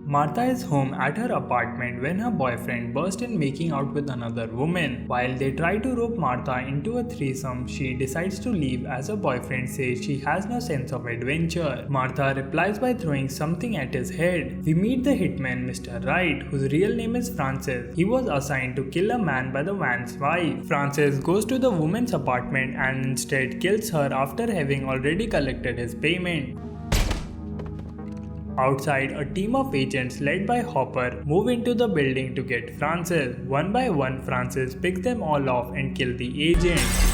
Martha is home at her apartment when her boyfriend bursts in making out with another woman. While they try to rope Martha into a threesome, she decides to leave as her boyfriend says she has no sense of adventure. Martha replies by throwing something at his head. We meet the hitman Mr. Wright, whose real name is Francis. He was assigned to kill a man by the man's wife. Francis goes to the woman's apartment and instead kills her after having already collected his payment. Outside, a team of agents led by Hopper move into the building to get Francis. One by one, Francis picks them all off and kills the agents.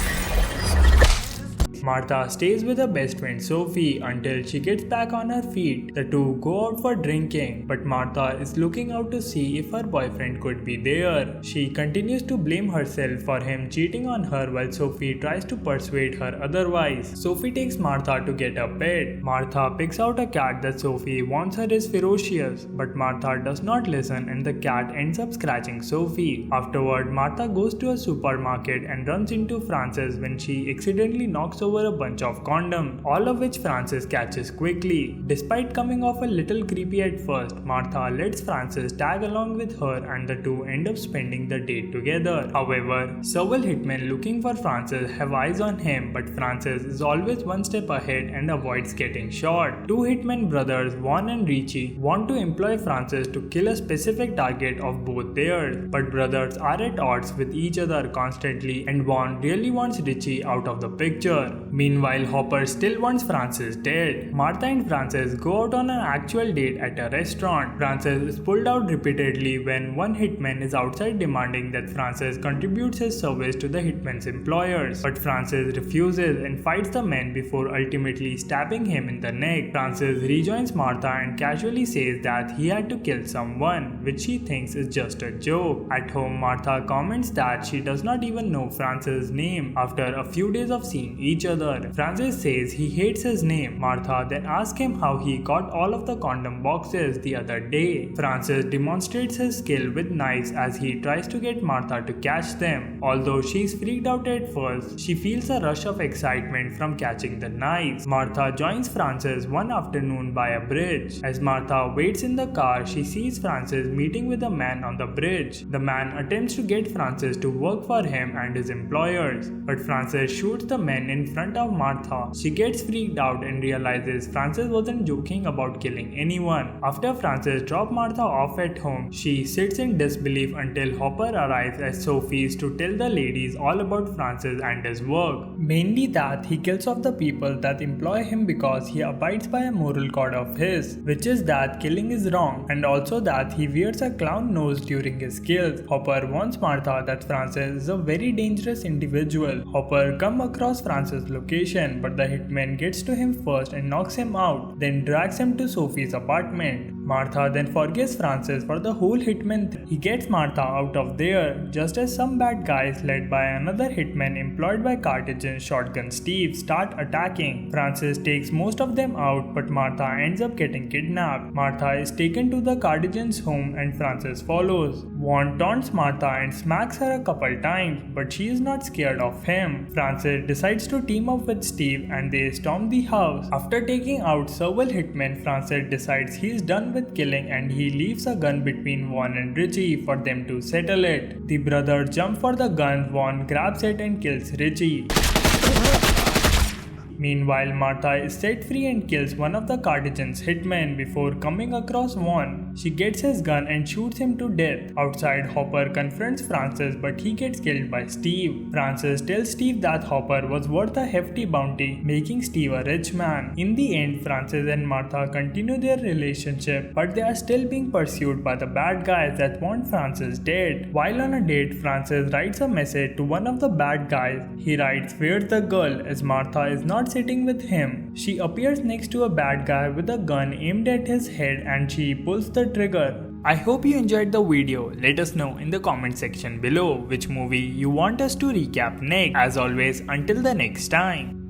Martha stays with her best friend Sophie until she gets back on her feet. The two go out for drinking, but Martha is looking out to see if her boyfriend could be there. She continues to blame herself for him cheating on her while Sophie tries to persuade her otherwise. Sophie takes Martha to get a pet. Martha picks out a cat that Sophie wants her is ferocious, but Martha does not listen and the cat ends up scratching Sophie. Afterward, Martha goes to a supermarket and runs into Francis when she accidentally knocks over a bunch of condoms, all of which Francis catches quickly. Despite coming off a little creepy at first, Martha lets Francis tag along with her and the two end up spending the date together. However, several hitmen looking for Francis have eyes on him, but Francis is always one step ahead and avoids getting shot. Two hitmen brothers, Vaughn and Richie, want to employ Francis to kill a specific target of both theirs, but brothers are at odds with each other constantly and Vaughn really wants Richie out of the picture. Meanwhile, Hopper still wants Francis dead. Martha and Francis go out on an actual date at a restaurant. Francis is pulled out repeatedly when one hitman is outside demanding that Francis contributes his service to the hitman's employers. But Francis refuses and fights the man before ultimately stabbing him in the neck. Francis rejoins Martha and casually says that he had to kill someone, which she thinks is just a joke. At home, Martha comments that she does not even know Francis' name after a few days of seeing each other. Francis says he hates his name. Martha then asks him how he got all of the condom boxes the other day. Francis demonstrates his skill with knives as he tries to get Martha to catch them. Although she's freaked out at first, she feels a rush of excitement from catching the knives. Martha joins Francis one afternoon by a bridge. As Martha waits in the car, she sees Francis meeting with a man on the bridge. The man attempts to get Francis to work for him and his employers, but Francis shoots the man in front of Martha. She gets freaked out and realizes Francis wasn't joking about killing anyone. After Francis drops Martha off at home, she sits in disbelief until Hopper arrives as Sophie's to tell the ladies all about Francis and his work. Mainly that he kills off the people that employ him because he abides by a moral code of his, which is that killing is wrong, and also that he wears a clown nose during his kills. Hopper warns Martha that Francis is a very dangerous individual. Hopper comes across Francis' location, but the hitman gets to him first and knocks him out, then drags him to Sophie's apartment. Martha then forgives Francis for the whole hitman thing. He gets Martha out of there, just as some bad guys led by another hitman employed by Cartagen Shotgun Steve start attacking. Francis takes most of them out, but Martha ends up getting kidnapped. Martha is taken to the Cartagen's home and Francis follows. Vaughn taunts Martha and smacks her a couple times, but she is not scared of him. Francis decides to team up with Steve and they storm the house. After taking out several hitmen, Francis decides he is done with killing and he leaves a gun between Vaughn and Richie for them to settle it. The brothers jump for the gun, Vaughn grabs it and kills Richie. Meanwhile, Martha is set free and kills one of the Cartagen's hitmen before coming across Vaughn. She gets his gun and shoots him to death. Outside, Hopper confronts Francis, but he gets killed by Steve. Francis tells Steve that Hopper was worth a hefty bounty, making Steve a rich man. In the end, Francis and Martha continue their relationship, but they are still being pursued by the bad guys that want Francis dead. While on a date, Francis writes a message to one of the bad guys. He writes, "Where's the girl?" as Martha is not sitting with him. She appears next to a bad guy with a gun aimed at his head and she pulls the trigger. I hope you enjoyed the video. Let us know in the comment section below which movie you want us to recap next. As always, until the next time.